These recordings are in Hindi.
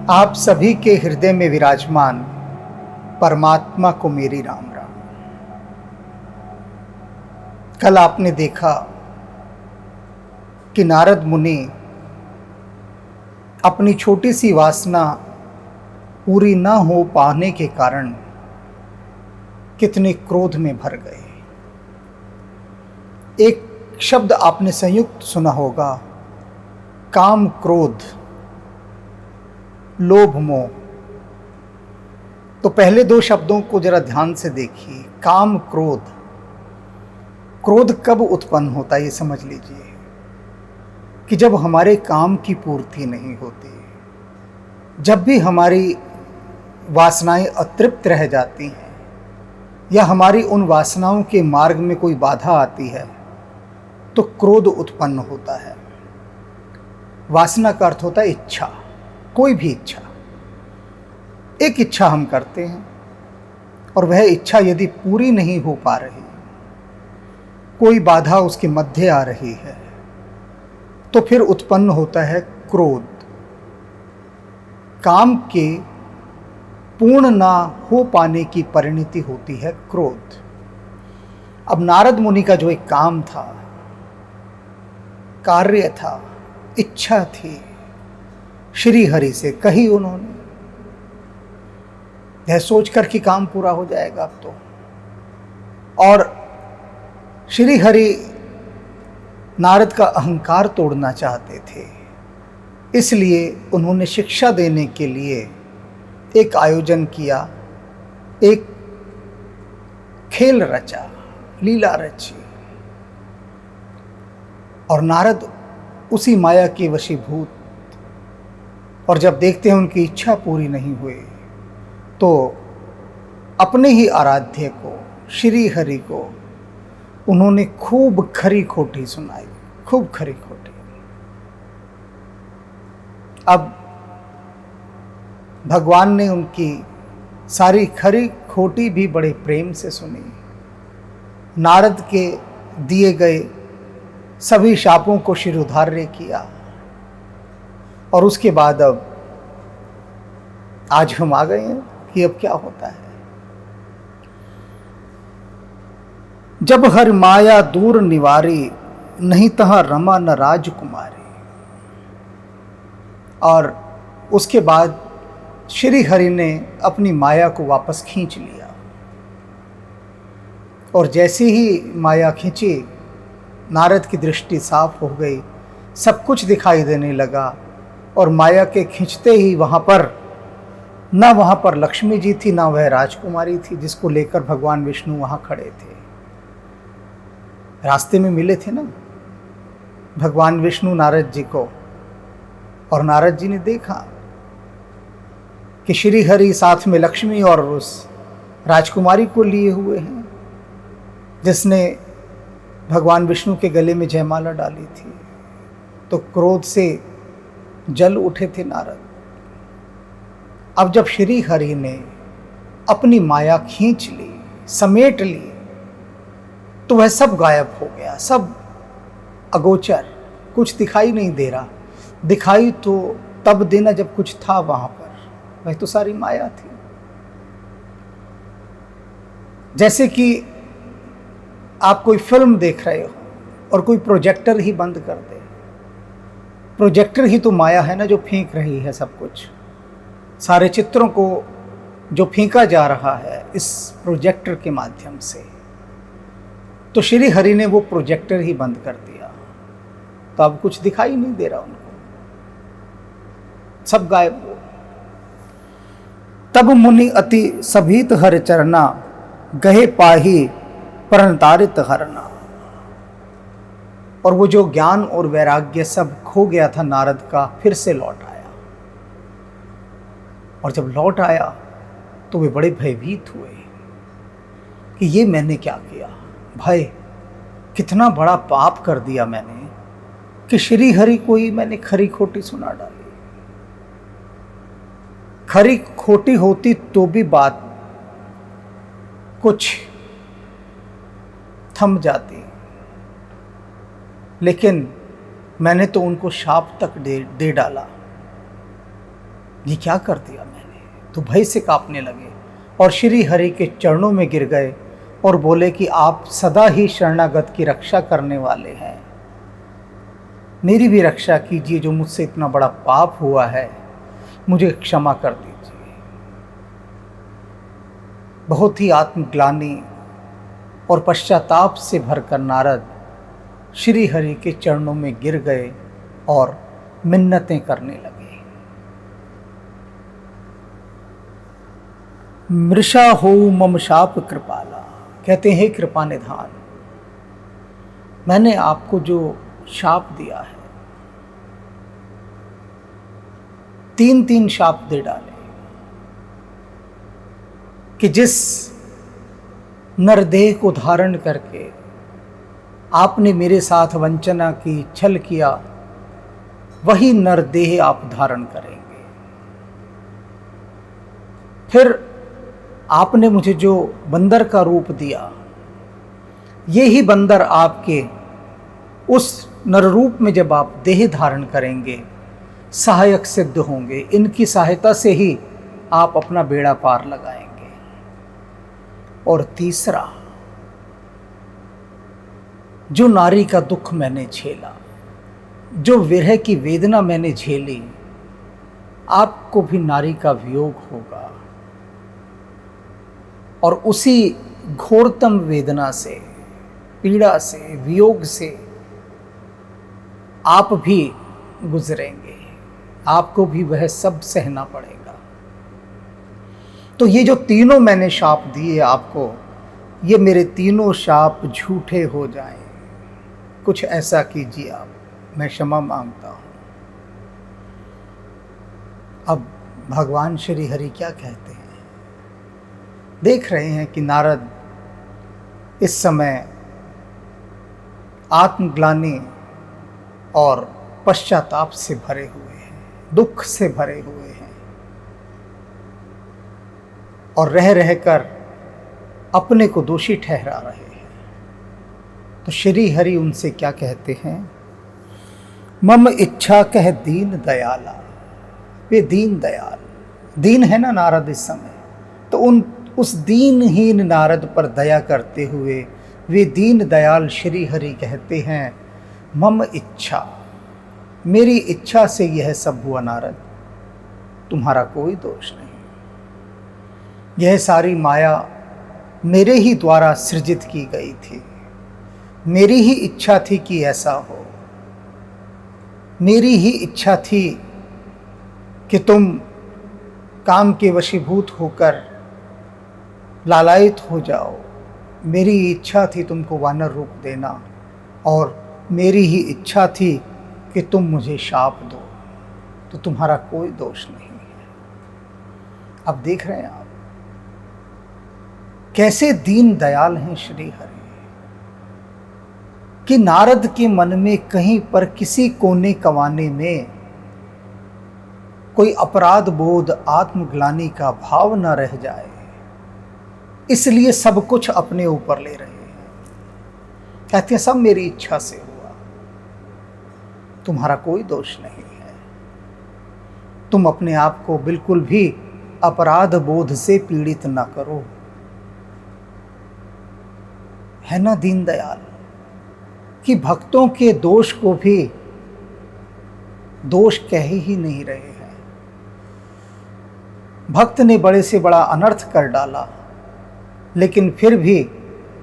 आप सभी के हृदय में विराजमान परमात्मा को मेरी राम राम। कल आपने देखा कि नारद मुनि अपनी छोटी सी वासना पूरी न हो पाने के कारण कितने क्रोध में भर गए। एक शब्द आपने संयुक्त सुना होगा, काम क्रोध लोभ मोह। तो पहले दो शब्दों को जरा ध्यान से देखिए। काम क्रोध, क्रोध कब उत्पन्न होता है ये समझ लीजिए कि जब हमारे काम की पूर्ति नहीं होती, जब भी हमारी वासनाएं अतृप्त रह जाती हैं या हमारी उन वासनाओं के मार्ग में कोई बाधा आती है तो क्रोध उत्पन्न होता है। वासना का अर्थ होता है इच्छा, कोई भी इच्छा। एक इच्छा हम करते हैं और वह इच्छा यदि पूरी नहीं हो पा रही, कोई बाधा उसके मध्य आ रही है, तो फिर उत्पन्न होता है क्रोध। काम के पूर्ण ना हो पाने की परिणति होती है क्रोध। अब नारद मुनि का जो एक काम था, कार्य था, इच्छा थी, श्री हरि से कही उन्होंने, यह सोचकर कि काम पूरा हो जाएगा अब तो। और श्री हरि नारद का अहंकार तोड़ना चाहते थे, इसलिए उन्होंने शिक्षा देने के लिए एक आयोजन किया, एक खेल रचा, लीला रची। और नारद उसी माया के वशीभूत, और जब देखते हैं उनकी इच्छा पूरी नहीं हुई तो अपने ही आराध्य को, श्री हरि को, उन्होंने खूब खरी खोटी सुनाई, खूब खरी खोटी। अब भगवान ने उनकी सारी खरी खोटी भी बड़े प्रेम से सुनी। नारद के दिए गए सभी शापों को शिरोधार्य किया। और उसके बाद अब आज हम आ गए हैं कि अब क्या होता है। जब हर माया दूर निवारी, नहीं तहां रमा न राजकुमारी। और उसके बाद श्री हरि ने अपनी माया को वापस खींच लिया। और जैसे ही माया खींची, नारद की दृष्टि साफ हो गई, सब कुछ दिखाई देने लगा। और माया के खींचते ही वहाँ पर लक्ष्मी जी थी, ना वह राजकुमारी थी जिसको लेकर भगवान विष्णु वहाँ खड़े थे। रास्ते में मिले थे ना भगवान विष्णु नारद जी को, और नारद जी ने देखा कि श्री हरि साथ में लक्ष्मी और उस राजकुमारी को लिए हुए हैं जिसने भगवान विष्णु के गले में जयमाला डाली थी। तो क्रोध से जल उठे थे नारद। अब जब श्री हरि ने अपनी माया खींच ली, समेट ली, तो वह सब गायब हो गया, सब अगोचर, कुछ दिखाई नहीं दे रहा। दिखाई तो तब देना जब कुछ था वहां पर, वह तो सारी माया थी। जैसे कि आप कोई फिल्म देख रहे हो और कोई प्रोजेक्टर ही बंद कर दे। प्रोजेक्टर ही तो माया है ना, जो फेंक रही है सब कुछ, सारे चित्रों को जो फेंका जा रहा है इस प्रोजेक्टर के माध्यम से। तो श्री हरि ने वो प्रोजेक्टर ही बंद कर दिया, तो अब कुछ दिखाई नहीं दे रहा उनको, सब गायब हो। तब मुनि अति सभीत हर चरना, गहे पाही प्रणतारित हरना। और वो जो ज्ञान और वैराग्य सब खो गया था नारद का, फिर से लौट आया। और जब लौट आया तो वे बड़े भयभीत हुए कि ये मैंने क्या किया, भाई कितना बड़ा पाप कर दिया मैंने कि श्री हरि को ही मैंने खरी खोटी सुना डाली। खरी खोटी होती तो भी बात कुछ थम जाती, लेकिन मैंने तो उनको शाप तक दे डाला। ये क्या कर दिया मैंने, तो भय से कांपने लगे और श्री हरि के चरणों में गिर गए और बोले कि आप सदा ही शरणागत की रक्षा करने वाले हैं, मेरी भी रक्षा कीजिए, जो मुझसे इतना बड़ा पाप हुआ है मुझे क्षमा कर दीजिए। बहुत ही आत्मग्लानि और पश्चाताप से भरकर नारद श्री हरि के चरणों में गिर गए और मिन्नतें करने लगे। मृषा हो मम शाप कृपाला, कहते हैं कृपा निधान, मैंने आपको जो शाप दिया है, 3 शाप दे डाले कि जिस नरदेह को धारण करके आपने मेरे साथ वंचना की, छल किया, वही नरदेह आप धारण करेंगे। फिर आपने मुझे जो बंदर का रूप दिया, ये ही बंदर आपके उस नर रूप में जब आप देह धारण करेंगे सहायक सिद्ध होंगे, इनकी सहायता से ही आप अपना बेड़ा पार लगाएंगे। और तीसरा, जो नारी का दुख मैंने झेला, जो विरह की वेदना मैंने झेली, आपको भी नारी का वियोग होगा और उसी घोरतम वेदना से, पीड़ा से, वियोग से आप भी गुजरेंगे, आपको भी वह सब सहना पड़ेगा। तो ये जो तीनों मैंने शाप दिए आपको, ये मेरे तीनों शाप झूठे हो जाएं, कुछ ऐसा कीजिए आप, मैं क्षमा मांगता हूं। अब भगवान श्री हरि क्या कहते हैं? देख रहे हैं कि नारद इस समय आत्मग्लानि और पश्चाताप से भरे हुए हैं, दुख से भरे हुए हैं और रह रहकर अपने को दोषी ठहरा रहे हैं। तो श्री हरि उनसे क्या कहते हैं? मम इच्छा कह दीन दयाला। वे दीन दयाल, दीन है ना नारद इस समय, तो उस दीनहीन नारद पर दया करते हुए वे दीन दयाल श्री हरि कहते हैं, मम इच्छा, मेरी इच्छा से यह सब हुआ नारद, तुम्हारा कोई दोष नहीं। यह सारी माया मेरे ही द्वारा सृजित की गई थी, मेरी ही इच्छा थी कि ऐसा हो, मेरी ही इच्छा थी कि तुम काम के वशीभूत होकर लालायित हो जाओ, मेरी इच्छा थी तुमको वानर रूप देना और मेरी ही इच्छा थी कि तुम मुझे शाप दो, तो तुम्हारा कोई दोष नहीं है। अब देख रहे हैं आप कैसे दीन दयाल हैं श्री हरि, कि नारद के मन में कहीं पर किसी कोने कवाने में कोई अपराध बोध, आत्मग्लानि का भाव न रह जाए, इसलिए सब कुछ अपने ऊपर ले रहे हैं। कहते हैं सब मेरी इच्छा से हुआ, तुम्हारा कोई दोष नहीं है, तुम अपने आप को बिल्कुल भी अपराध बोध से पीड़ित न करो। है ना दीन दयाल, कि भक्तों के दोष को भी दोष कह ही नहीं रहे हैं। भक्त ने बड़े से बड़ा अनर्थ कर डाला, लेकिन फिर भी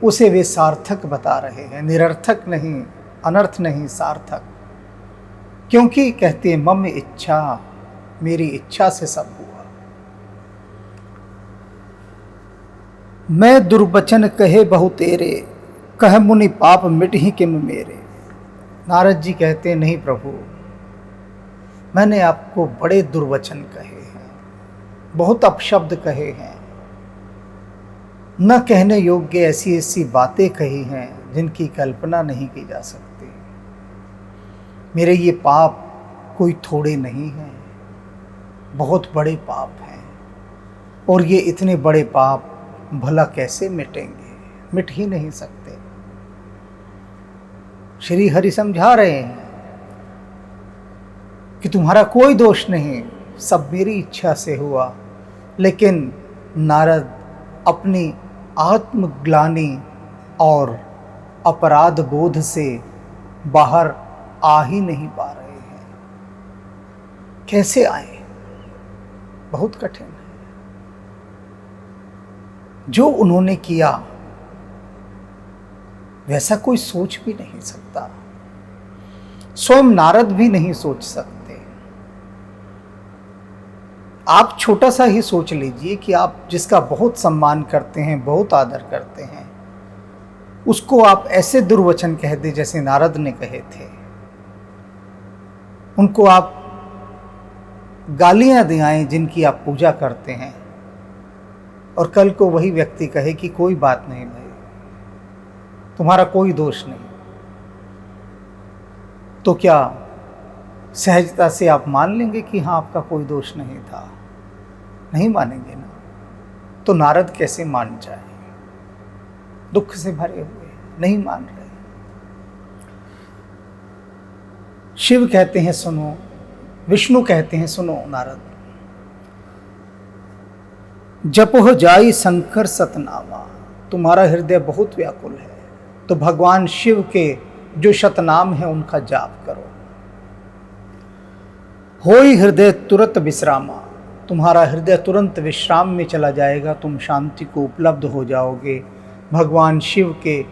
उसे वे सार्थक बता रहे हैं, निरर्थक नहीं, अनर्थ नहीं, सार्थक। क्योंकि कहते हैं मम इच्छा, मेरी इच्छा से सब हुआ। मैं दुर्वचन कहे बहु तेरे, कह मुनि पाप मिट ही किम मेरे। नारद जी कहते हैं नहीं प्रभु, मैंने आपको बड़े दुर्वचन कहे हैं, बहुत अपशब्द कहे हैं, न कहने योग्य ऐसी ऐसी बातें कही हैं जिनकी कल्पना नहीं की जा सकती। मेरे ये पाप कोई थोड़े नहीं हैं, बहुत बड़े पाप हैं, और ये इतने बड़े पाप भला कैसे मिटेंगे? मिट ही नहीं सकते। श्री हरि समझा रहे हैं कि तुम्हारा कोई दोष नहीं, सब मेरी इच्छा से हुआ, लेकिन नारद अपनी आत्मग्लानि और अपराध बोध से बाहर आ ही नहीं पा रहे हैं। कैसे आए? बहुत कठिन है। जो उन्होंने किया वैसा कोई सोच भी नहीं सकता, स्वयं नारद भी नहीं सोच सकते। आप छोटा सा ही सोच लीजिए कि आप जिसका बहुत सम्मान करते हैं, बहुत आदर करते हैं, उसको आप ऐसे दुर्वचन कह दे जैसे नारद ने कहे थे। उनको आप गालियां दिलाएं जिनकी आप पूजा करते हैं, और कल को वही व्यक्ति कहे कि कोई बात नहीं भाई, तुम्हारा कोई दोष नहीं, तो क्या सहजता से आप मान लेंगे कि हाँ आपका कोई दोष नहीं था? नहीं मानेंगे ना। तो नारद कैसे मान जाए? दुख से भरे हुए नहीं मान रहे। शिव कहते हैं सुनो, विष्णु कहते हैं सुनो नारद, जपो जाई शंकर सतनामा, तुम्हारा हृदय बहुत व्याकुल है, तो भगवान शिव के जो शतनाम है उनका जाप करो। होई हृदय तुरंत विश्रामा, तुम्हारा हृदय तुरंत विश्राम में चला जाएगा, तुम शांति को उपलब्ध हो जाओगे। भगवान शिव के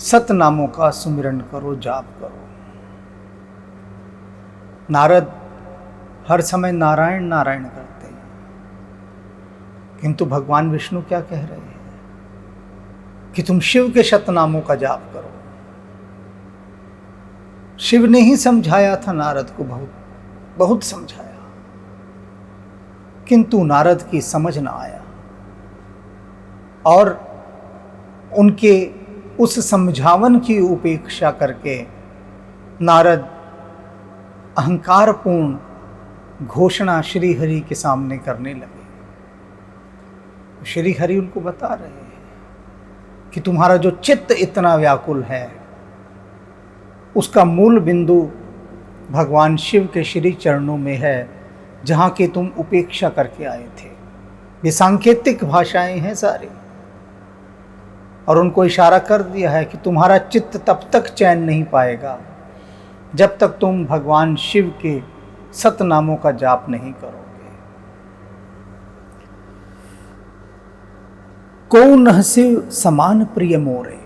सतनामों का सुमिरन करो, जाप करो। नारद हर समय नारायण नारायण करते हैं, किंतु भगवान विष्णु क्या कह रहे हैं कि तुम शिव के शतनामों का जाप करो। शिव ने ही समझाया था नारद को, बहुत समझाया, किंतु नारद की समझ ना आया, और उनके उस समझावन की उपेक्षा करके नारद अहंकारपूर्ण घोषणा श्री हरि के सामने करने लगे। श्री हरि उनको बता रहे हैं कि तुम्हारा जो चित्त इतना व्याकुल है, उसका मूल बिंदु भगवान शिव के श्री चरणों में है, जहाँ की तुम उपेक्षा करके आए थे। ये सांकेतिक भाषाएं हैं सारी, और उनको इशारा कर दिया है कि तुम्हारा चित्त तब तक चैन नहीं पाएगा जब तक तुम भगवान शिव के सतनामों का जाप नहीं करोगे। को न शिव समान प्रिय मोरे,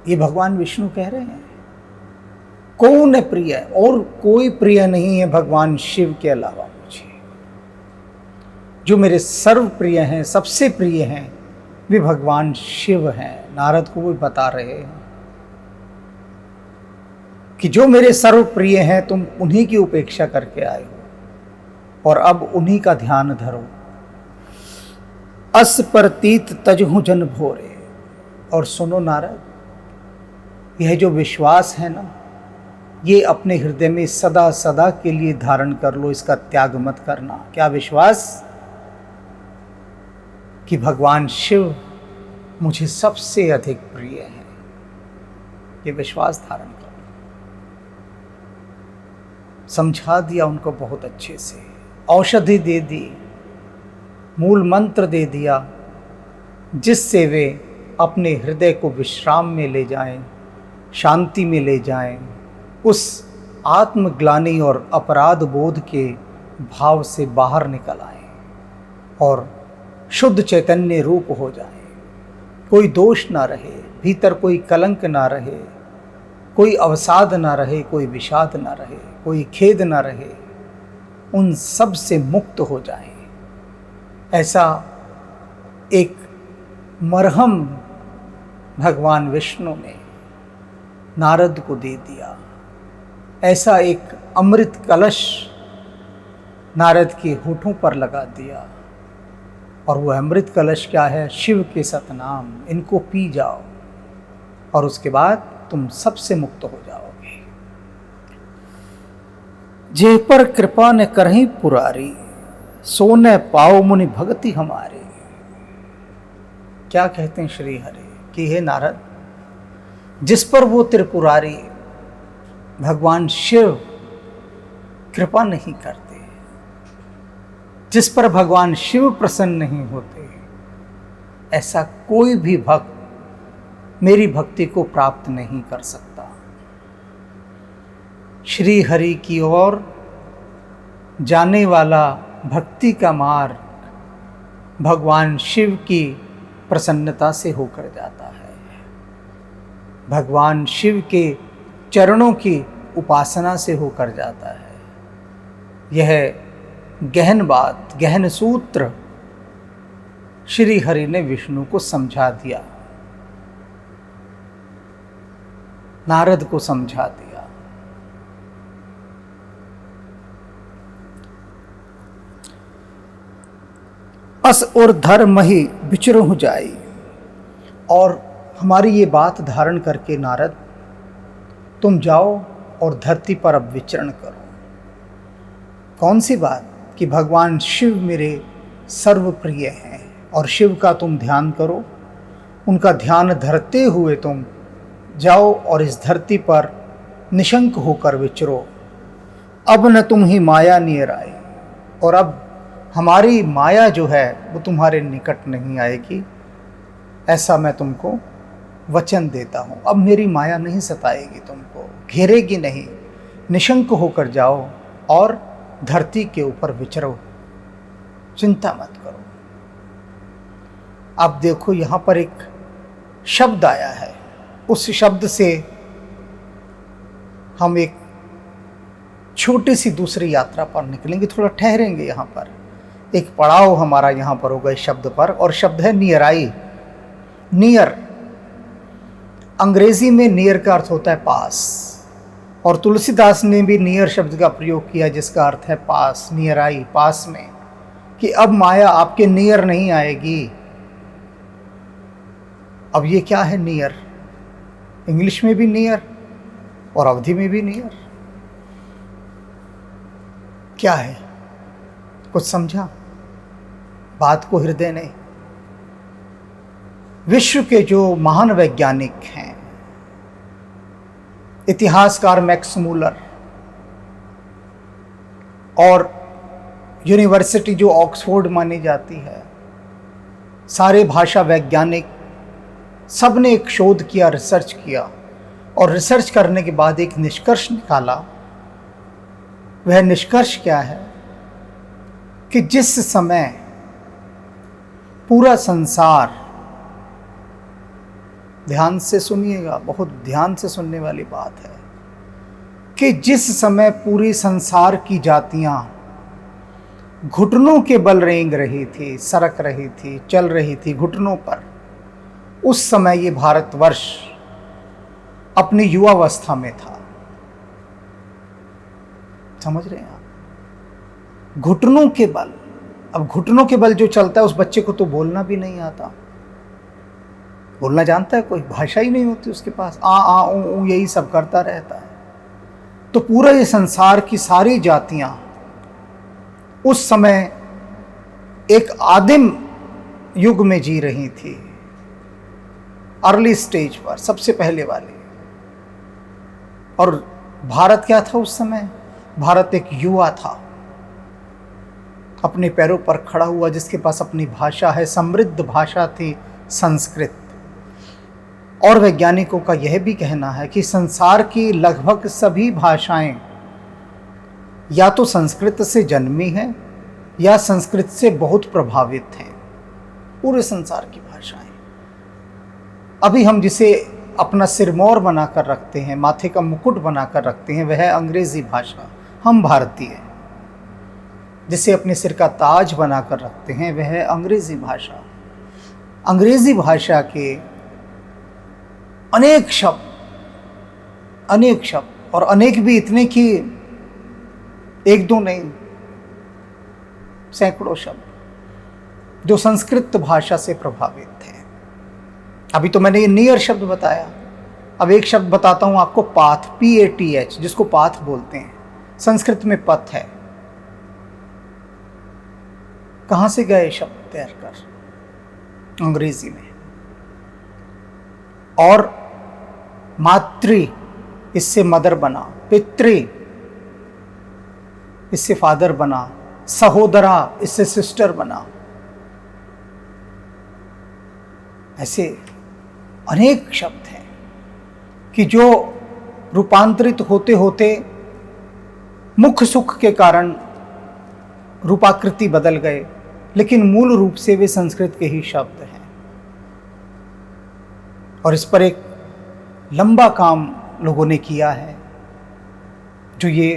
ये भगवान विष्णु कह रहे हैं। कौन प्रिय, और कोई प्रिय नहीं है भगवान शिव के अलावा मुझे। जो मेरे सर्व प्रिय हैं, सबसे प्रिय हैं, वे भगवान शिव हैं। नारद को वो बता रहे हैं कि जो मेरे सर्व प्रिय हैं, तुम उन्हीं की उपेक्षा करके आए हो, और अब उन्हीं का ध्यान धरो। अस प्रतीत तजहु जन भोरे, और सुनो नारद, यह जो विश्वास है ना, ये अपने हृदय में सदा सदा के लिए धारण कर लो, इसका त्याग मत करना। क्या विश्वास? कि भगवान शिव मुझे सबसे अधिक प्रिय है। ये विश्वास धारण कर लो। समझा दिया उनको बहुत अच्छे से, औषधि दे दी, मूल मंत्र दे दिया, जिससे वे अपने हृदय को विश्राम में ले जाएं, शांति में ले जाएं, उस आत्मग्लानि और अपराध बोध के भाव से बाहर निकल आएं और शुद्ध चैतन्य रूप हो जाएं। कोई दोष ना रहे, भीतर कोई कलंक ना रहे, कोई अवसाद ना रहे, कोई विषाद ना रहे, कोई खेद ना रहे, उन सब से मुक्त हो जाएं। ऐसा एक मरहम भगवान विष्णु ने नारद को दे दिया। ऐसा एक अमृत कलश नारद के होठों पर लगा दिया, और वो अमृत कलश क्या है? शिव के सतनाम। इनको पी जाओ और उसके बाद तुम सबसे मुक्त हो जाओगे। जे पर कृपा ने करही पुरारी, सोने पाओ मुनि भक्ति हमारे। क्या कहते हैं श्री हरि कि हे नारद, जिस पर वो त्रिपुरारी भगवान शिव कृपा नहीं करते, जिस पर भगवान शिव प्रसन्न नहीं होते, ऐसा कोई भी भक्त मेरी भक्ति को प्राप्त नहीं कर सकता। श्री हरि की ओर जाने वाला भक्ति का मार्ग भगवान शिव की प्रसन्नता से होकर जाता है। भगवान शिव के चरणों की उपासना से होकर जाता है। यह गहन बात, गहन सूत्र श्री हरि ने विष्णु को समझा दिया, नारद को समझा दिया। अस और धर्म ही विचरो जाई। और हमारी ये बात धारण करके नारद, तुम जाओ और धरती पर अब विचरण करो। कौन सी बात? कि भगवान शिव मेरे सर्वप्रिय हैं और शिव का तुम ध्यान करो। उनका ध्यान धरते हुए तुम जाओ और इस धरती पर निशंक होकर विचरो। अब न तुम ही माया नियर आई, और अब हमारी माया जो है वो तुम्हारे निकट नहीं आएगी, ऐसा मैं तुमको वचन देता हूँ। अब मेरी माया नहीं सताएगी, तुमको घेरेगी नहीं। निशंक होकर जाओ और धरती के ऊपर विचरो, चिंता मत करो। अब देखो यहाँ पर एक शब्द आया है, उस शब्द से हम एक छोटी सी दूसरी यात्रा पर निकलेंगे, थोड़ा ठहरेंगे। यहाँ पर एक पड़ाव हमारा यहाँ पर होगा इस शब्द पर, और शब्द है नियराई। नियर, अंग्रेजी में नियर का अर्थ होता है पास, और तुलसीदास ने भी नियर शब्द का प्रयोग किया जिसका अर्थ है पास, नियराई, पास में। कि अब माया आपके नियर नहीं आएगी। अब ये क्या है नियर? इंग्लिश में भी नियर और अवधि में भी नियर। क्या है? कुछ समझा? बात को हृदय ने। विश्व के जो महान वैज्ञानिक हैं, इतिहासकार मैक्स मूलर और यूनिवर्सिटी जो ऑक्सफोर्ड मानी जाती है, सारे भाषा वैज्ञानिक सब ने एक शोध किया, रिसर्च किया, और रिसर्च करने के बाद एक निष्कर्ष निकाला। वह निष्कर्ष क्या है? कि जिस समय पूरा संसार, ध्यान से सुनिएगा, बहुत ध्यान से सुनने वाली बात है, कि जिस समय पूरी संसार की जातियां घुटनों के बल रेंग रही थी, सरक रही थी, चल रही थी घुटनों पर, उस समय ये भारतवर्ष अपनी युवावस्था में था। समझ रहे हैं आप? घुटनों के बल। अब घुटनों के बल जो चलता है, उस बच्चे को तो बोलना भी नहीं आता। बोलना जानता है कोई? भाषा ही नहीं होती उसके पास। आ ऊ यही सब करता रहता है। तो पूरा ये संसार की सारी जातियां उस समय एक आदिम युग में जी रही थी, अर्ली स्टेज पर, सबसे पहले वाले। और भारत क्या था उस समय? भारत एक युवा था, अपने पैरों पर खड़ा हुआ, जिसके पास अपनी भाषा है, समृद्ध भाषा थी संस्कृत। और वैज्ञानिकों का यह भी कहना है कि संसार की लगभग सभी भाषाएं या तो संस्कृत से जन्मी हैं या संस्कृत से बहुत प्रभावित हैं। पूरे संसार की भाषाएं। अभी हम जिसे अपना सिरमौर बनाकर रखते हैं, माथे का मुकुट बनाकर रखते हैं, वह है अंग्रेजी भाषा। हम भारतीय जिसे अपने सिर का ताज बनाकर रखते हैं, वह है अंग्रेजी भाषा। अंग्रेजी भाषा के अनेक शब्द, और अनेक भी इतने कि एक दो नहीं, सैकड़ों शब्द जो संस्कृत भाषा से प्रभावित थे। अभी तो मैंने ये नियर शब्द बताया, अब एक शब्द बताता हूं आपको, पाथ, PATH, जिसको पाथ बोलते हैं। संस्कृत में पथ है। कहां से गए शब्द तैर कर? अंग्रेजी में। और मातृ, इससे मदर बना, पितृ, इससे फादर बना, सहोदरा इससे सिस्टर बना। ऐसे अनेक शब्द हैं कि जो रूपांतरित होते होते मुख्य सुख के कारण रूपाकृति बदल गए, लेकिन मूल रूप से वे संस्कृत के ही शब्द हैं। और इस पर एक लंबा काम लोगों ने किया है जो ये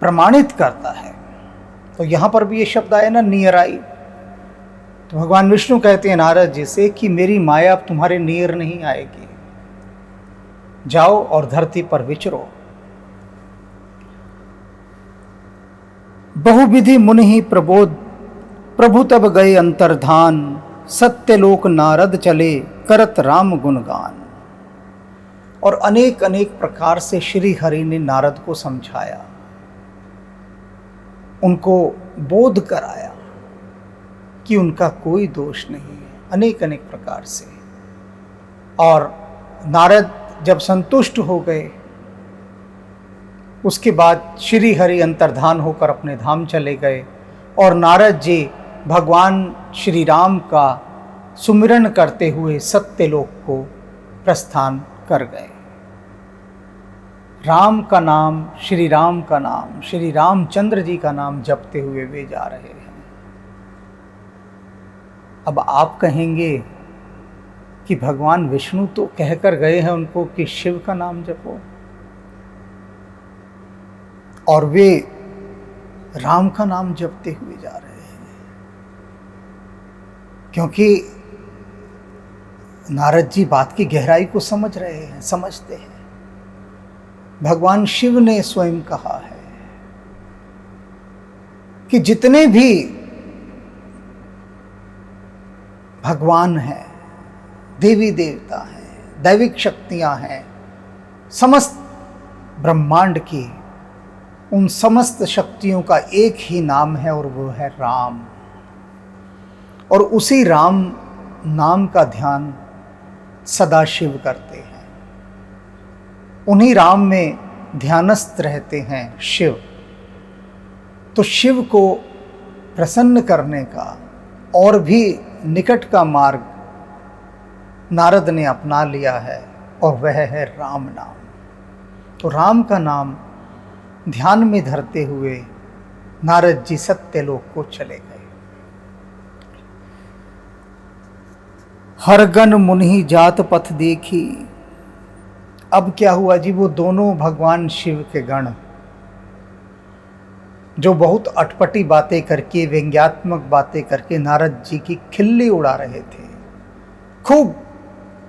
प्रमाणित करता है। तो यहां पर भी ये शब्द आया ना, नियर आई, तो भगवान विष्णु कहते हैं नारद जी से कि मेरी माया अब तुम्हारे नियर नहीं आएगी, जाओ और धरती पर विचरो। बहुविधि मुनि ही प्रबोध, प्रभु तब गए अंतर्धान, सत्यलोक नारद चले करत राम गुणगान। और अनेक अनेक प्रकार से श्री हरि ने नारद को समझाया, उनको बोध कराया कि उनका कोई दोष नहीं है, अनेक अनेक प्रकार से। और नारद जब संतुष्ट हो गए, उसके बाद श्री हरि अंतर्धान होकर अपने धाम चले गए और नारद जी भगवान श्री राम का सुमिरन करते हुए सत्यलोक को प्रस्थान कर गए। राम का नाम, श्री राम का नाम, श्री रामचंद्र जी का नाम जपते हुए वे जा रहे हैं। अब आप कहेंगे कि भगवान विष्णु तो कहकर गए हैं उनको कि शिव का नाम जपो, और वे राम का नाम जपते हुए जा रहे हैं। क्योंकि नारद जी बात की गहराई को समझ रहे हैं, समझते हैं। भगवान शिव ने स्वयं कहा है कि जितने भी भगवान हैं, देवी देवता हैं, दैविक शक्तियां हैं, समस्त ब्रह्मांड की, उन समस्त शक्तियों का एक ही नाम है और वो है राम। और उसी राम नाम का ध्यान सदा शिव करते हैं, उन्हीं राम में ध्यानस्थ रहते हैं शिव। तो शिव को प्रसन्न करने का और भी निकट का मार्ग नारद ने अपना लिया है और वह है राम नाम। तो राम का नाम ध्यान में धरते हुए नारद जी सत्यलोक को चले गए। हरगन मुनि जात पथ देखी। अब क्या हुआ जी, वो दोनों भगवान शिव के गण जो बहुत अटपटी बातें करके, व्यंग्यात्मक बातें करके नारद जी की खिल्ली उड़ा रहे थे, खूब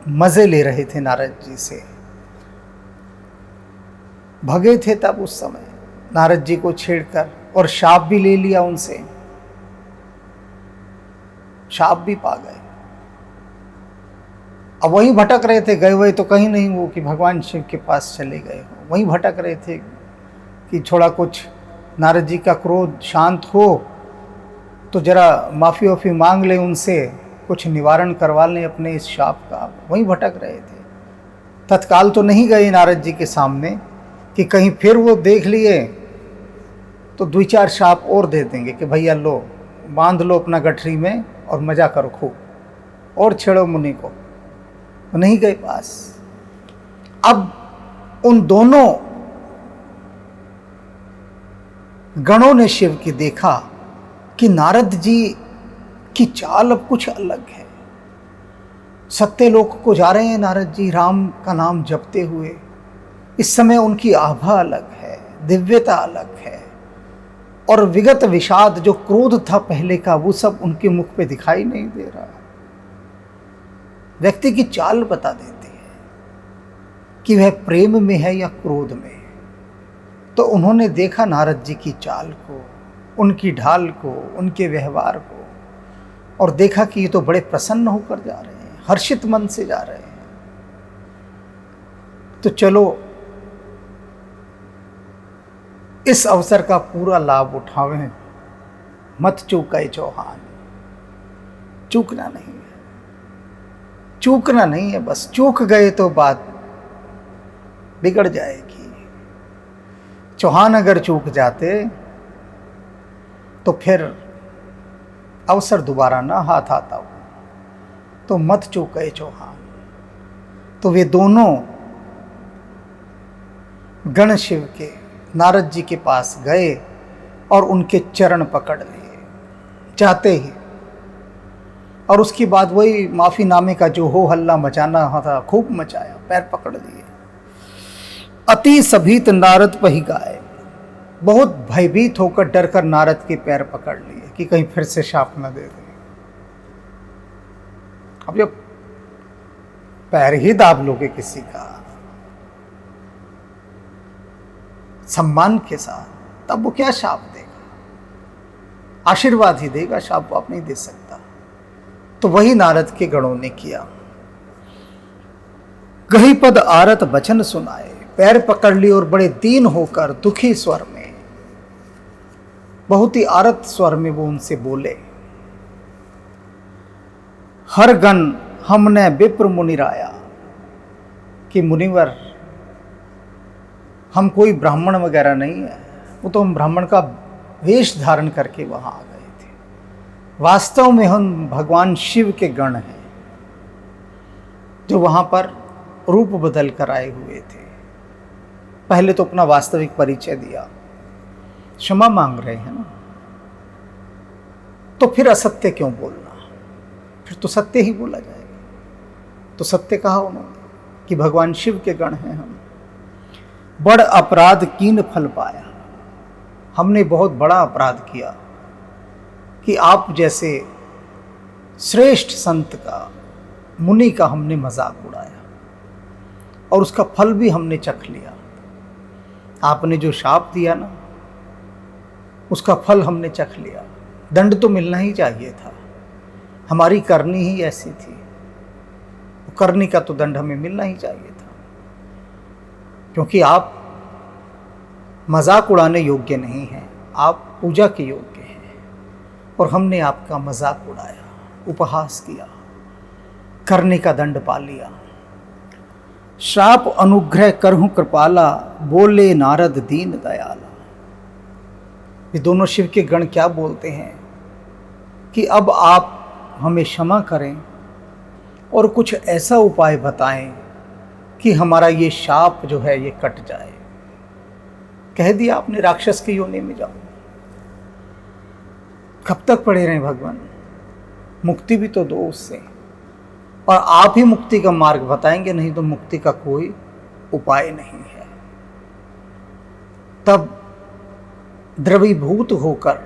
मजे ले रहे थे नारद जी से, भगे थे तब उस समय नारद जी को छेड़कर, और शाप भी ले लिया उनसे, शाप भी पा गए। अब वहीं भटक रहे थे, गए हुए तो कहीं नहीं वो कि भगवान शिव के पास चले गए हो, वहीं भटक रहे थे कि थोड़ा कुछ नारद जी का क्रोध शांत हो तो जरा माफ़ी वाफ़ी मांग ले उनसे, कुछ निवारण करवा लें अपने इस शाप का। वहीं भटक रहे थे, तत्काल तो नहीं गए नारद जी के सामने कि कहीं फिर वो देख लिए तो 2-4 शाप और दे देंगे कि भैया लो, बांध लो अपना गठरी में और मजा करो खूब, और छेड़ो मुनि को। तो नहीं गए पास। अब उन दोनों गणों ने शिव की देखा कि नारद जी की चाल अब कुछ अलग है। सत्यलोक को जा रहे हैं नारद जी राम का नाम जपते हुए, इस समय उनकी आभा अलग है, दिव्यता अलग है, और विगत विषाद जो क्रोध था पहले का वो सब उनके मुख पे दिखाई नहीं दे रहा। व्यक्ति की चाल बता देती है कि वह प्रेम में है या क्रोध में। तो उन्होंने देखा नारद जी की चाल को, उनकी ढाल को, उनके व्यवहार को, और देखा कि ये तो बड़े प्रसन्न होकर जा रहे हैं, हर्षित मन से जा रहे हैं। तो चलो इस अवसर का पूरा लाभ उठावें, मत चूके चौहान। चूकना नहीं है, चूकना नहीं है, बस चूक गए तो बात बिगड़ जाएगी। चौहान अगर चूक जाते तो फिर अवसर दोबारा ना हाथ आता हो, तो मत चूके चौहान। तो वे दोनों गण शिव के नारद जी के पास गए और उनके चरण पकड़ लिए जाते ही, और उसके बाद वही माफीनामे का जो हो हल्ला मचाना था खूब मचाया, पैर पकड़ लिए। अति सभीत नारद पही गाए, बहुत भयभीत होकर डर कर नारद के पैर पकड़ लिए कि कहीं फिर से शाप न दे दे। अब जब पैर ही दाब लोगे किसी का सम्मान के साथ, तब वो क्या शाप देगा? आशीर्वाद ही देगा, शाप वो आप नहीं दे सकता। तो वही नारद के गणों ने किया। गही पद आरत वचन सुनाए, पैर पकड़ लिए और बड़े दीन होकर दुखी स्वर में, बहुत ही आरत स्वर में वो उनसे बोले, हर गण हमने विप्र मुनिराया, कि मुनिवर हम कोई ब्राह्मण वगैरह नहीं है, वो तो हम ब्राह्मण का वेश धारण करके वहां आ गए थे। वास्तव में हम भगवान शिव के गण हैं जो वहां पर रूप बदल कर आए हुए थे। पहले तो अपना वास्तविक परिचय दिया, क्षमा मांग रहे हैं ना, तो फिर असत्य क्यों बोलना? फिर तो सत्य ही बोला जाएगा। तो सत्य कहा उन्होंने कि भगवान शिव के गण हैं हम। बड़ अपराध कीन फल पाया, हमने बहुत बड़ा अपराध किया कि आप जैसे श्रेष्ठ संत का, मुनि का हमने मजाक उड़ाया और उसका फल भी हमने चख लिया। आपने जो शाप दिया ना, उसका फल हमने चख लिया। दंड तो मिलना ही चाहिए था, हमारी करनी ही ऐसी थी, करनी का तो दंड हमें मिलना ही चाहिए था, क्योंकि आप मजाक उड़ाने योग्य नहीं हैं, आप पूजा के योग्य हैं, और हमने आपका मजाक उड़ाया, उपहास किया, करने का दंड पा लिया। श्राप अनुग्रह करहूं कृपाला, बोले नारद दीन दयाला। ये दोनों शिव के गण क्या बोलते हैं कि अब आप हमें क्षमा करें और कुछ ऐसा उपाय बताएं कि हमारा ये शाप जो है ये कट जाए। कह दिया आपने राक्षस की योनि में जाओ, कब तक पड़े रहें भगवान? मुक्ति भी तो दो उससे, और आप ही मुक्ति का मार्ग बताएंगे, नहीं तो मुक्ति का कोई उपाय नहीं है। तब द्रवीभूत होकर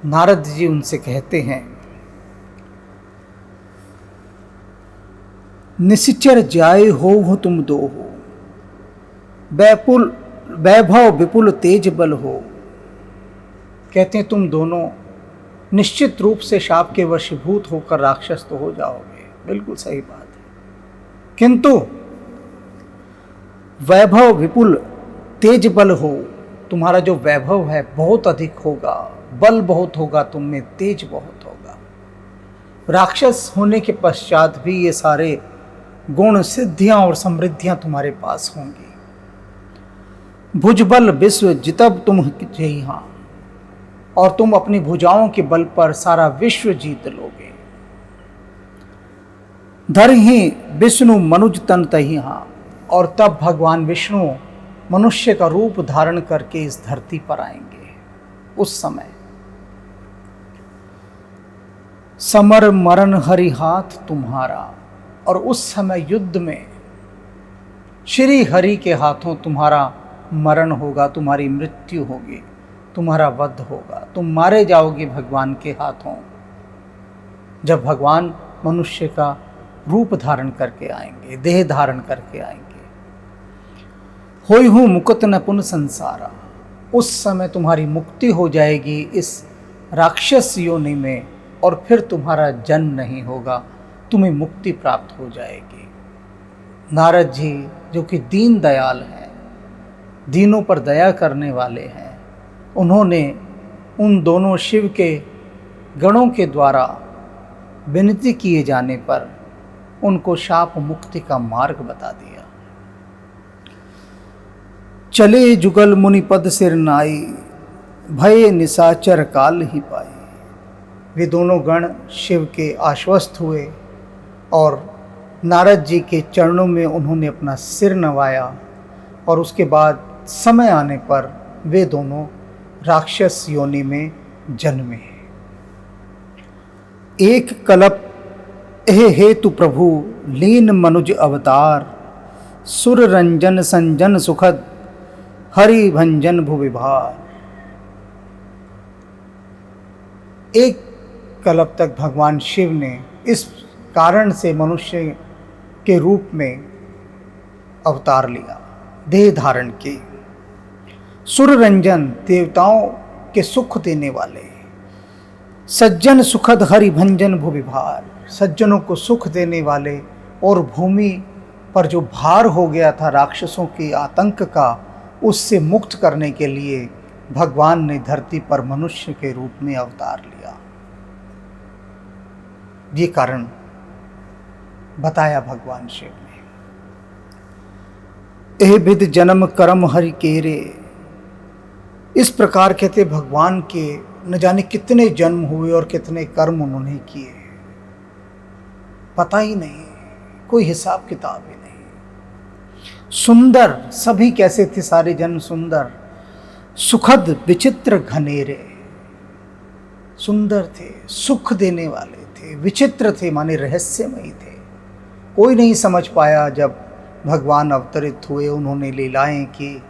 नारद जी उनसे कहते हैं, निश्चर जाय हो तुम दो हो, वैपुल वैभव विपुल तेज बल हो। कहते हैं तुम दोनों निश्चित रूप से शाप के वशीभूत होकर राक्षस तो हो जाओगे, बिल्कुल सही बात है, किंतु वैभव विपुल तेज बल हो, तुम्हारा जो वैभव है बहुत अधिक होगा, बल बहुत होगा, तुम में तेज बहुत होगा। राक्षस होने के पश्चात भी ये सारे गुण सिद्धियां और समृद्धियां तुम्हारे पास होंगी। भुजबल विश्व जितब तुम जइहां, और तुम अपनी भुजाओं के बल पर सारा विश्व जीत लोगे। धरहि विष्णु मनुज तन तहिहां, और तब भगवान विष्णु मनुष्य का रूप धारण करके इस धरती पर आएंगे। उस समय समर मरण हरि हाथ तुम्हारा, और उस समय युद्ध में श्री हरि के हाथों तुम्हारा मरण होगा, तुम्हारी मृत्यु होगी, तुम्हारा वध होगा, तुम मारे जाओगे भगवान के हाथों, जब भगवान मनुष्य का रूप धारण करके आएंगे, देह धारण करके आएंगे। होई हूँ मुकुत न पुन संसारा, उस समय तुम्हारी मुक्ति हो जाएगी इस राक्षस योनि में, और फिर तुम्हारा जन्म नहीं होगा, तुम्हें मुक्ति प्राप्त हो जाएगी। नारद जी जो कि दीन दयाल हैं, दीनों पर दया करने वाले हैं, उन्होंने उन दोनों शिव के गणों के द्वारा विनती किए जाने पर उनको शाप मुक्ति का मार्ग बता दिया। चले जुगल मुनि पद सिर नाई, भय निशाचर काल ही पाए। वे दोनों गण शिव के आश्वस्त हुए और नारद जी के चरणों में उन्होंने अपना सिर नवाया और उसके बाद समय आने पर वे दोनों राक्षस योनि में जन्मे। एक कल्प एह हेतु प्रभु लीन मनुज अवतार, सुर रंजन संजन सुखद हरि भंजन भुविभार। एक कल्प तक भगवान शिव ने इस कारण से मनुष्य के रूप में अवतार लिया, देह धारण की। सुर रंजन देवताओं के सुख देने वाले, सज्जन सुखद हरि भंजन भुविभार, सज्जनों को सुख देने वाले, और भूमि पर जो भार हो गया था राक्षसों के आतंक का, उससे मुक्त करने के लिए भगवान ने धरती पर मनुष्य के रूप में अवतार लिया। ये कारण बताया भगवान शिव ने। एह विद जन्म कर्म हरि केरे, इस प्रकार कहते भगवान के न जाने कितने जन्म हुए और कितने कर्म उन्होंने किए, पता ही नहीं, कोई हिसाब किताब ही नहीं। सुंदर, सभी कैसे थे सारे जन्म सुंदर। सुखद विचित्र घनेरे, सुंदर थे, सुख देने वाले थे, विचित्र थे माने रहस्यमयी थे। कोई नहीं समझ पाया जब भगवान अवतरित हुए, उन्होंने लीलाएं की।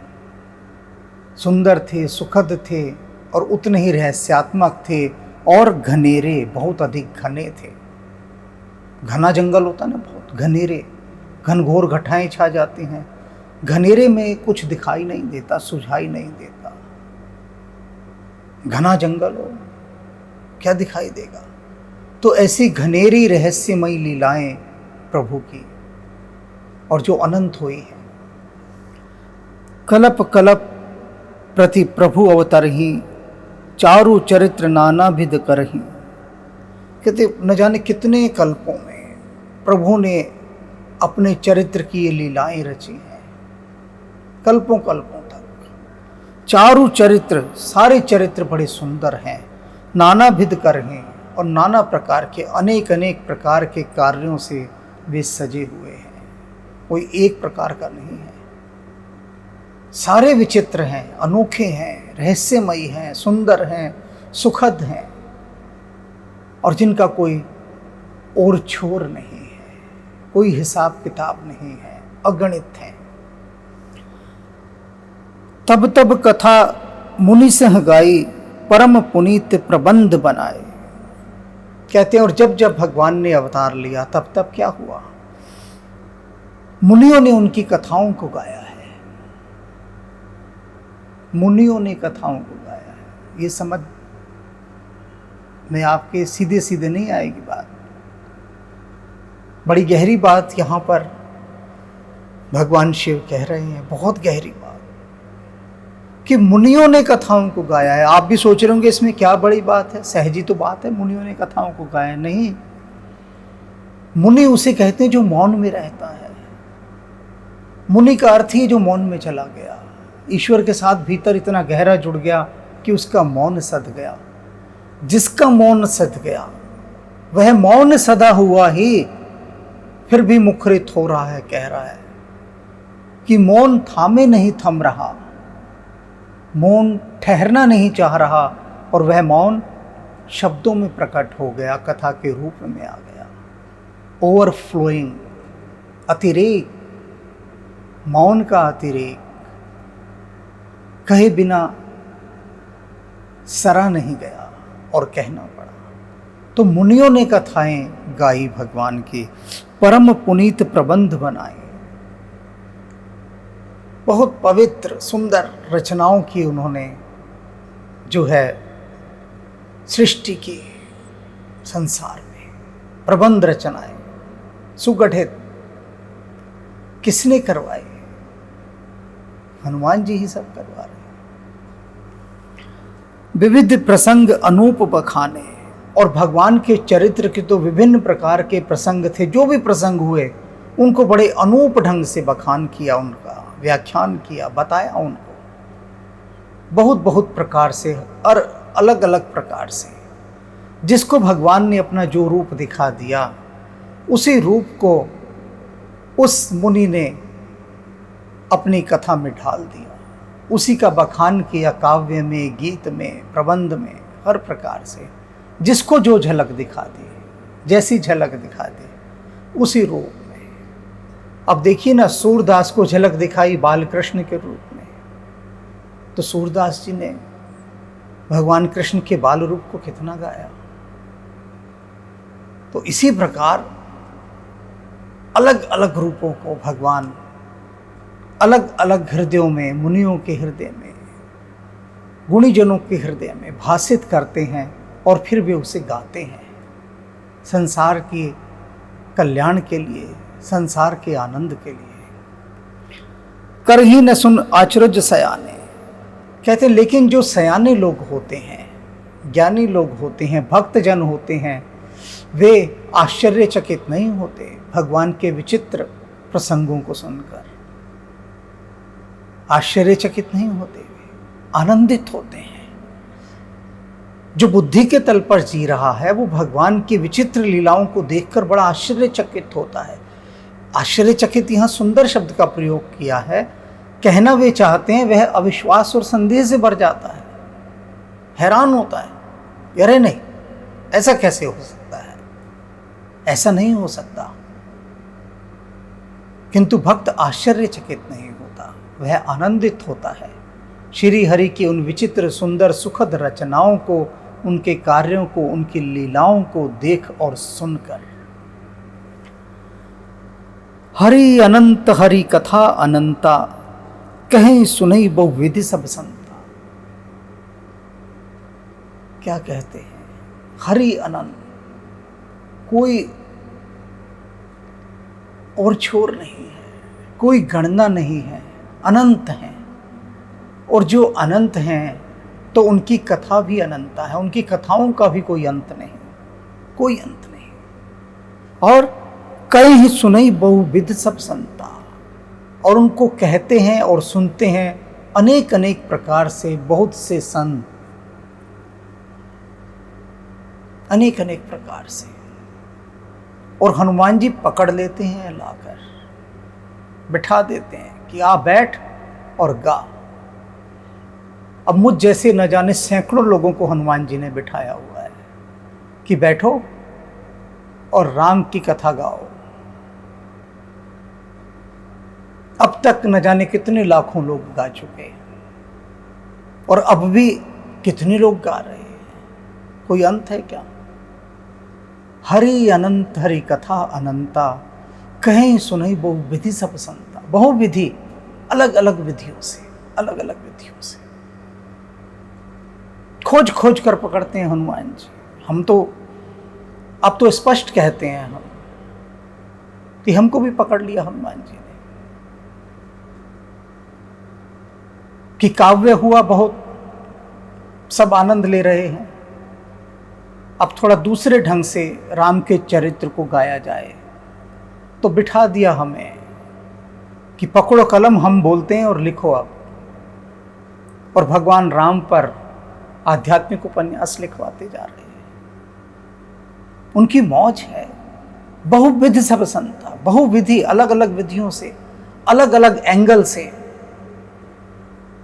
सुंदर थे, सुखद थे और उतने ही रहस्यात्मक थे, और घनेरे, बहुत अधिक घने थे। घना जंगल होता ना, बहुत घनेरे, घनघोर घटाएं छा जाती हैं। घनेरे में कुछ दिखाई नहीं देता, सुझाई नहीं देता। घना जंगल हो, क्या दिखाई देगा। तो ऐसी घनेरी रहस्यमयी लीलाएं प्रभु की, और जो अनंत हुई है। कल्प कल्प प्रति प्रभु अवतरहि, चारु चरित्र नाना भिद करहि। कहते न जाने कितने कल्पों में प्रभु ने अपने चरित्र की ये लीलाएं रची हैं, कल्पों कल्पों तक। चारु चरित्र, सारे चरित्र बड़े सुंदर हैं। नाना भिद करहि, और नाना प्रकार के, अनेक अनेक प्रकार के कार्यों से वे सजे हुए हैं, कोई एक प्रकार का नहीं है। सारे विचित्र हैं, अनोखे हैं, रहस्यमयी हैं, सुंदर हैं, सुखद हैं, और जिनका कोई और छोर नहीं है, कोई हिसाब किताब नहीं है, अगणित हैं। तब तब कथा मुनि सह गाई, परम पुनीत प्रबंध बनाए। कहते हैं और जब जब भगवान ने अवतार लिया तब तब क्या हुआ, मुनियों ने उनकी कथाओं को गाया है। मुनियों ने कथाओं को गाया है। ये समझ में आपके सीधे सीधे नहीं आएगी बात, बड़ी गहरी बात यहाँ पर भगवान शिव कह रहे हैं, बहुत गहरी बात, कि मुनियों ने कथाओं को गाया है। आप भी सोच रहे होंगे इसमें क्या बड़ी बात है, सहजी तो बात है, मुनियों ने कथाओं को गाया। नहीं, मुनि उसे कहते हैं जो मौन में रहता है। मुनि का अर्थ ही जो मौन में चला गया, ईश्वर के साथ भीतर इतना गहरा जुड़ गया कि उसका मौन सद गया। जिसका मौन सद गया वह मौन सदा हुआ ही फिर भी मुखरित हो रहा है, कह रहा है कि मौन थामे नहीं थम रहा, मौन ठहरना नहीं चाह रहा, और वह मौन शब्दों में प्रकट हो गया, कथा के रूप में आ गया। ओवरफ्लोइंग, अतिरेक, मौन का अतिरेक, कहे बिना सरा नहीं गया और कहना पड़ा। तो मुनियों ने कथाएं गाई भगवान की, परम पुनीत प्रबंध बनाए, बहुत पवित्र सुंदर रचनाओं की उन्होंने जो है सृष्टि की, संसार में प्रबंध रचनाएं सुगठित किसने करवाई? हनुमान जी ही सब करवा रहे हैं। विविध प्रसंग अनूप बखाने, और भगवान के चरित्र के तो विभिन्न प्रकार के प्रसंग थे। जो भी प्रसंग हुए उनको बड़े अनूप ढंग से बखान किया, उनका व्याख्यान किया, बताया उनको। बहुत बहुत प्रकार से और अलग अलग प्रकार से, जिसको भगवान ने अपना जो रूप दिखा दिया, उसी रूप को उस मुनि ने अपनी कथा में ढाल दिया, उसी का बखान किया काव्य में, गीत में, प्रबंध में, हर प्रकार से जिसको जो झलक दिखा दी, जैसी झलक दिखा दी उसी रूप में। अब देखिए ना, सूरदास को झलक दिखाई बालकृष्ण के रूप में, तो सूरदास जी ने भगवान कृष्ण के बाल रूप को कितना गाया। तो इसी प्रकार अलग अलग रूपों को भगवान अलग अलग हृदयों में, मुनियों के हृदय में, गुणीजनों के हृदय में भासित करते हैं और फिर वे उसे गाते हैं संसार के कल्याण के लिए, संसार के आनंद के लिए। कर ही न सुन आचरज सयाने, कहते हैं लेकिन जो सयाने लोग होते हैं, ज्ञानी लोग होते हैं, भक्तजन होते हैं, वे आश्चर्यचकित नहीं होते भगवान के विचित्र प्रसंगों को सुनकर, आश्चर्यचकित नहीं होते, वे आनंदित होते हैं। जो बुद्धि के तल पर जी रहा है वो भगवान की विचित्र लीलाओं को देखकर बड़ा आश्चर्यचकित होता है। आश्चर्यचकित यहाँ सुंदर शब्द का प्रयोग किया है, कहना वे चाहते हैं वह अविश्वास और संदेह से भर जाता है, हैरान होता है, अरे नहीं, ऐसा कैसे हो सकता है, ऐसा नहीं हो सकता। किंतु भक्त आश्चर्यचकित नहीं होता, वह आनंदित होता है श्री हरि की उन विचित्र सुंदर सुखद रचनाओं को, उनके कार्यों को, उनकी लीलाओं को देख और सुनकर। हरि अनंत हरि कथा अनंता, कहीं सुनई बहुविधि सब संता। क्या कहते हैं, हरि अनंत, कोई और छोर नहीं है, कोई गणना नहीं है, अनंत हैं। और जो अनंत हैं तो उनकी कथा भी अनंत है, उनकी कथाओं का भी कोई अंत नहीं, कोई अंत नहीं। और कई ही सुनई बहुविध सब संता, और उनको कहते हैं और सुनते हैं अनेक अनेक प्रकार से बहुत से संत, अनेक अनेक प्रकार से। और हनुमान जी पकड़ लेते हैं, लाकर बिठा देते हैं कि आ बैठ और गा। अब मुझ जैसे न जाने सैकड़ों लोगों को हनुमान जी ने बिठाया हुआ है कि बैठो और राम की कथा गाओ। अब तक न जाने कितने लाखों लोग गा चुके और अब भी कितने लोग गा रहे हैं, कोई अंत है क्या। हरि अनंत हरि कथा अनंता, कहीं सुनई बहुविधि सब संता। बहुविधि, अलग अलग विधियों से, अलग अलग विधियों से खोज खोज कर पकड़ते हैं हनुमान जी। हम तो अब तो स्पष्ट कहते हैं हम कि हमको भी पकड़ लिया हनुमान जी ने, कि काव्य हुआ बहुत, सब आनंद ले रहे हैं, अब थोड़ा दूसरे ढंग से राम के चरित्र को गाया जाए। तो बिठा दिया हमें कि पकड़ो कलम, हम बोलते हैं और लिखो अब। और भगवान राम पर आध्यात्मिक उपन्यास लिखवाते जा रहे हैं, उनकी मौज है। बहुविधि सब संता, बहुविधि, अलग अलग विधियों से, अलग अलग एंगल से,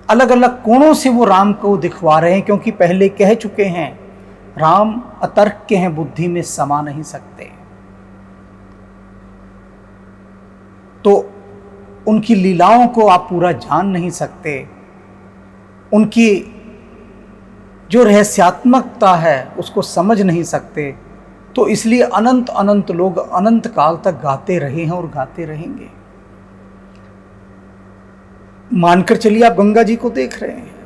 अलग अलग कोणों से वो राम को दिखवा रहे हैं, क्योंकि पहले कह चुके हैं राम अतर्क के हैं, बुद्धि में समा नहीं सकते। तो उनकी लीलाओं को आप पूरा जान नहीं सकते, उनकी जो रहस्यात्मकता है उसको समझ नहीं सकते। तो इसलिए अनंत अनंत लोग अनंत काल तक गाते रहे हैं और गाते रहेंगे। मानकर चलिए आप गंगा जी को देख रहे हैं,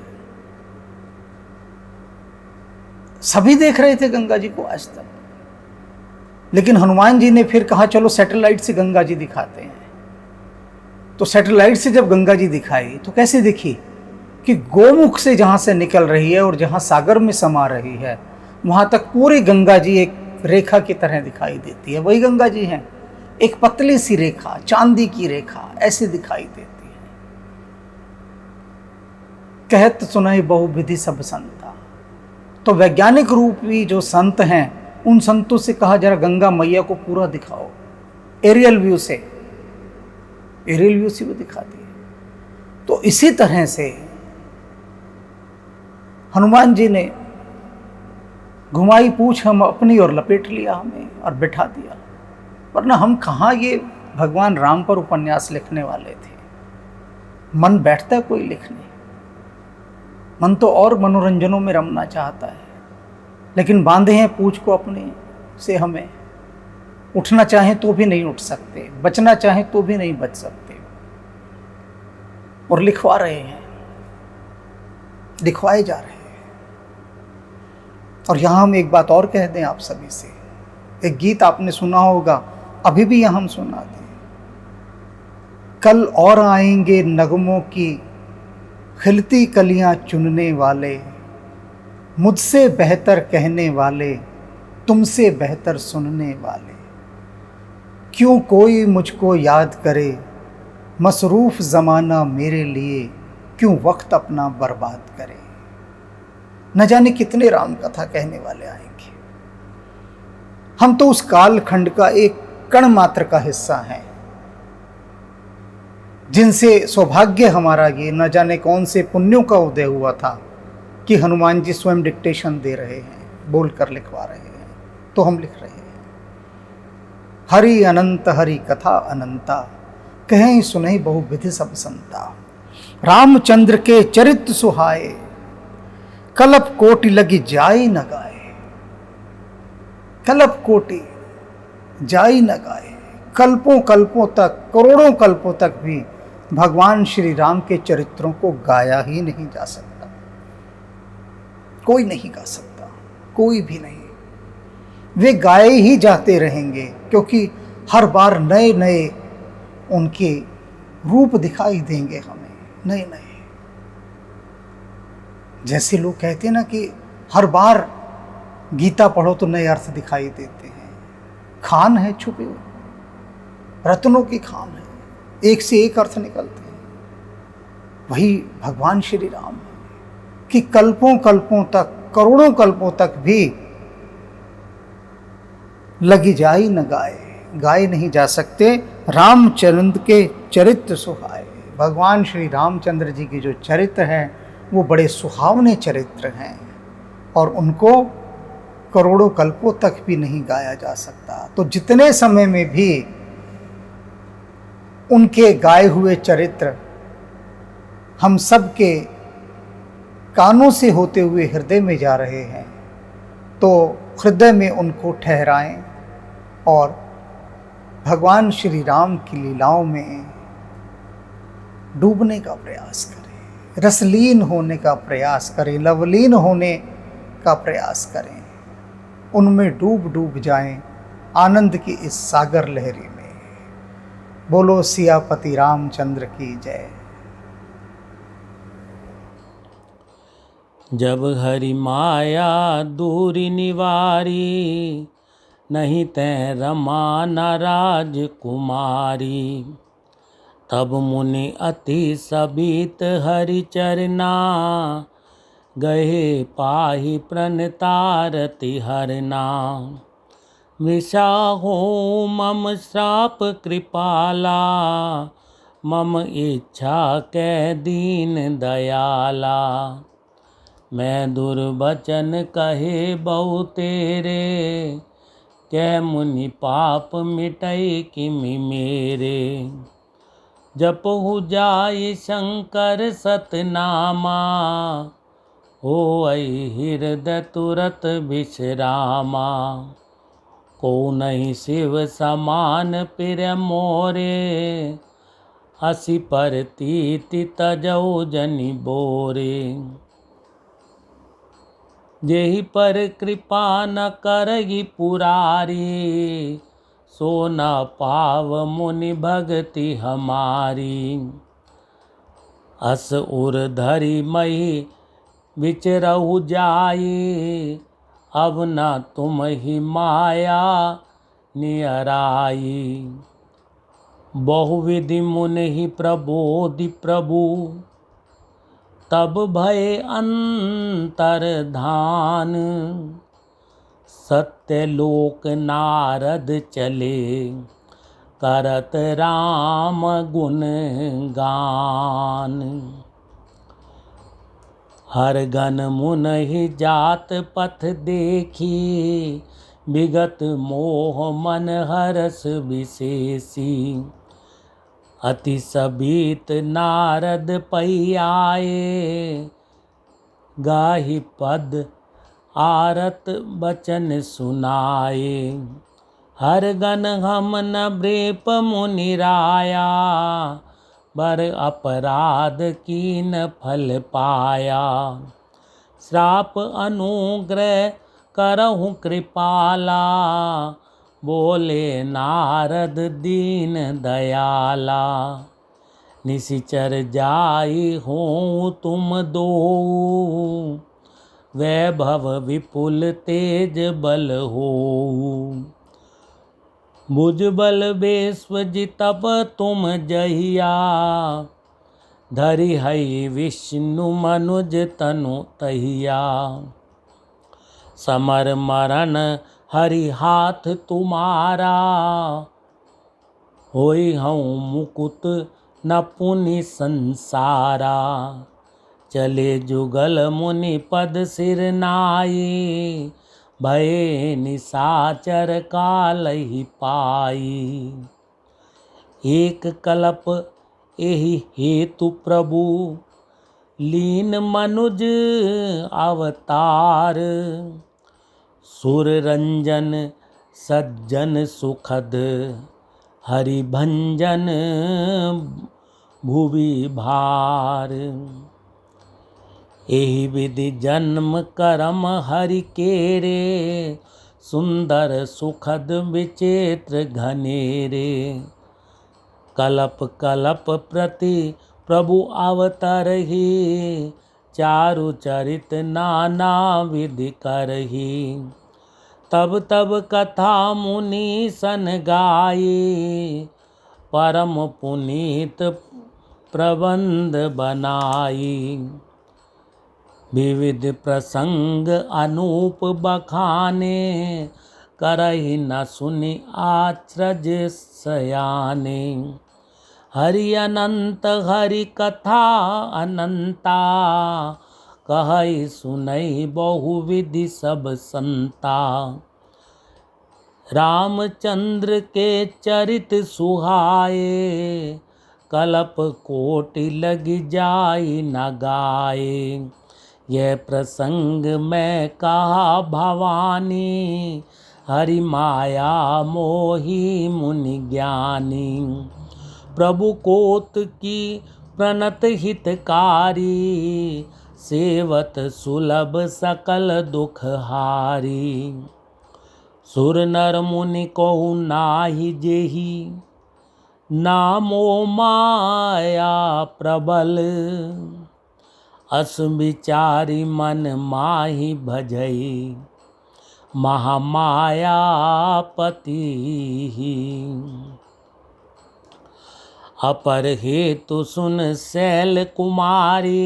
सभी देख रहे थे गंगा जी को आज तक, लेकिन हनुमान जी ने फिर कहा चलो सैटेलाइट से गंगा जी दिखाते हैं। तो सैटेलाइट से जब गंगा जी दिखाई तो कैसे दिखी कि गोमुख से जहाँ से निकल रही है और जहाँ सागर में समा रही है वहाँ तक पूरी गंगा जी एक रेखा की तरह दिखाई देती है। वही गंगा जी हैं, एक पतली सी रेखा, चांदी की रेखा ऐसे दिखाई देती है। कहत सुनहि बहु विधि सब संता। तो वैज्ञानिक रूपी जो संत हैं, उन संतों से कहा जरा गंगा मैया को पूरा दिखाओ, एरियल व्यू से वो दिखा दिए। तो इसी तरह से हनुमान जी ने घुमाई पूछ हम अपनी और लपेट लिया हमें और बिठा दिया। वरना हम कहाँ ये भगवान राम पर उपन्यास लिखने वाले थे। मन बैठता है कोई लिखने, मन तो और मनोरंजनों में रमना चाहता है, लेकिन बांधे हैं पूछ को अपने से हमें। उठना चाहें तो भी नहीं उठ सकते, बचना चाहें तो भी नहीं बच सकते, और लिखवा रहे हैं, लिखवाए जा रहे हैं। और यहां हम एक बात और कह दें आप सभी से, एक गीत आपने सुना होगा, अभी भी यहां हम सुना दें। कल और आएंगे नगमों की खिलती कलियां चुनने वाले, मुझसे बेहतर कहने वाले, तुमसे बेहतर सुनने वाले। क्यों कोई मुझको याद करे, मसरूफ ज़माना मेरे लिए, क्यों वक्त अपना बर्बाद करे। न जाने कितने राम कथा कहने वाले आएंगे। हम तो उस कालखंड का एक कण मात्र का हिस्सा हैं, जिनसे सौभाग्य हमारा ये न जाने कौन से पुण्यों का उदय हुआ था कि हनुमान जी स्वयं डिक्टेशन दे रहे हैं, बोलकर लिखवा रहे हैं, तो हम लिख रहे हैं। हरि अनंत हरि कथा अनंता, कहें सुनहि बहु विधि सब संता। रामचंद्र के चरित्र सुहाए, कल्प कोटि लगी जाई न गाए। कल्प कोटि जाई न गाए, कल्पों कल्पों तक, करोड़ों कल्पों तक भी भगवान श्री राम के चरित्रों को गाया ही नहीं जा सकता। कोई नहीं गा सकता, कोई भी नहीं। वे गाए ही जाते रहेंगे, क्योंकि हर बार नए नए उनके रूप दिखाई देंगे हमें, नए नए। जैसे लोग कहते हैं ना कि हर बार गीता पढ़ो तो नए अर्थ दिखाई देते हैं। खान है छुपे हुए, रत्नों की खान है, एक से एक अर्थ निकलते हैं। वही भगवान श्री राम है कि कल्पों कल्पों तक, करोड़ों कल्पों तक भी लगी जाई न गाए, गाए नहीं जा सकते। रामचंद्र के चरित्र सुहाए, भगवान श्री रामचंद्र जी के जो चरित्र हैं वो बड़े सुहावने चरित्र हैं, और उनको करोड़ों कल्पों तक भी नहीं गाया जा सकता। तो जितने समय में भी उनके गाए हुए चरित्र हम सब के कानों से होते हुए हृदय में जा रहे हैं, तो हृदय में उनको ठहराएं और भगवान श्री राम की लीलाओं में डूबने का प्रयास करें, रसलीन होने का प्रयास करें, लवलीन होने का प्रयास करें। उनमें डूब डूब जाएं आनंद की इस सागर लहरी में। बोलो सियापति रामचंद्र की जय। जब हरि माया दूरी निवारी, नहीं तै रमा न राजकुमारी। तब मुनि अति सबीत हरि चरना, गहे पाहि प्रणतारति हरना। विशाहो मम श्राप कृपाला, मम इच्छा कै दीन दयाला। मैं दुर्बचन कहे बहु तेरे, कै मुनि पाप मिटई किमि मेरे। जपहु जाय शंकर सतनामा, होई हृदय तुरत विश्रामा। को नहीं शिव समान प्रिय मोरे, असी परतीति तजौ जनि बोरे। जेहि पर कृपा न करहि पुरारी, सो न पाव मुनि भगति हमारी। अस उर धरि मही विचरहु जाई, अब न तुम ही माया नियराई। बहुविधि मुनि प्रबोधि प्रभु, तब भय अंतर्धान, सत्यलोक नारद चले, करत राम गुण गान। हर गन मुनहि जात पथ देखी, विगत मोह मन हरस विशेषी। अति सबीत नारद पै आए, गाहि पद आरत बचन सुनाए। हर गन हम न ब्रेप मुनि राया, बर अपराध कीन फल पाया। श्राप अनुग्रह करहु कृपाला, बोले नारद दीन दयाला। निशिचर जाई हों तुम दो, वैभव विपुल तेज बल हो। भुजबल बेस्वजि तब तुम जहिया, धरि हई विष्णु मनुज तनु तहिया। समर मरण हरि हाथ तुम्हारा, होई हऊँ मुकुत न पुनि संसारा। चले जुगल मुनि पद सिर नाई, भये निशाचर कालहि पाई। एक कल्प एहि हेतु प्रभु, लीन मनुज अवतार। सुर रंजन सज्जन सुखद, हरि भंजन भुवि भार। एहि विधि जन्म करम हरि केरे, सुंदर सुखद विचित्र घनेरे। कलप कलप प्रति प्रभु अवतरहि, चारु चरित नाना विधि करहि। तब तब कथा मुनि सन गाई, परम पुनीत प्रबंध बनाई। विविध प्रसंग अनूप बखाने, करहि न सुनि आश्चर्य सयाने। हरि अनंत हरि कथा अनंता, कहै सुनै बहुविधि सब संता। रामचंद्र के चरित सुहाए, कल्प कोटि लग जाई न गाए। यह प्रसंग मैं कहा भवानी, हरि माया मोहि मुनि ज्ञानी। प्रभु कोत की प्रणत हितकारी, सेवत सुलभ सकल दुख हारी। सुर नर मुनि कहु नाही जेहि, नामो माया प्रबल। अस विचारी मन माहि भजई, महामाया पति। अपर हेतु सुन शैल कुमारी,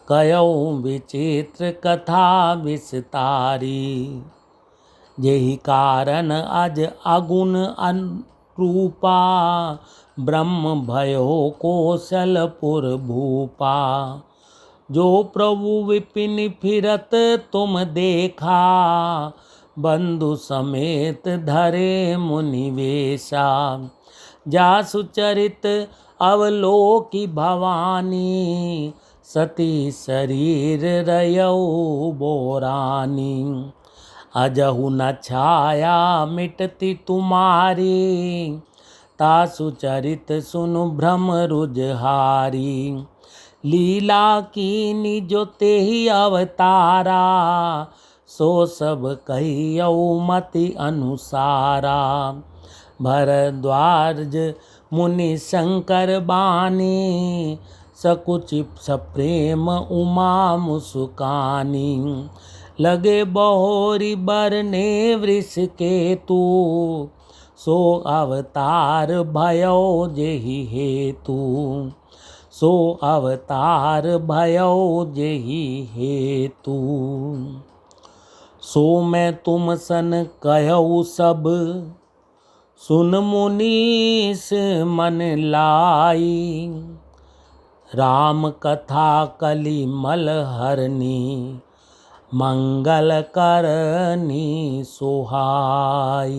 कयौ विचित्र कथा विस्तारी। जेहि कारण अज अगुण अनुरूपा, ब्रह्म भयो कौशलपुर भूपा। जो प्रभु विपिन फिरत तुम देखा, बंधु समेत धरे मुनि वेशा। जासु चरित अवलोकी भवानी, सती शरीर रयौ बोरानी। अजहु न छाया मिटती तुम्हारी, तासु चरित सुनु भ्रम रुजहारी। लीला कीनी जो तेहि अवतारा, सो सब कहियौ मति अनुसारा। भरद्वाज मुनि शंकर बानी, सकुचि सप्रेम उमा मुस्कानी। लगे बहोरी बरने वृष केतु, सो अवतार भयो जेहि हेतु। सो अवतार भयो जेहि हेतु। सो मैं तुम सन कहऊ सब, सुन मुनीस मन लाई। राम कथा कलि मल हरनी, मंगल करनी सुहाई।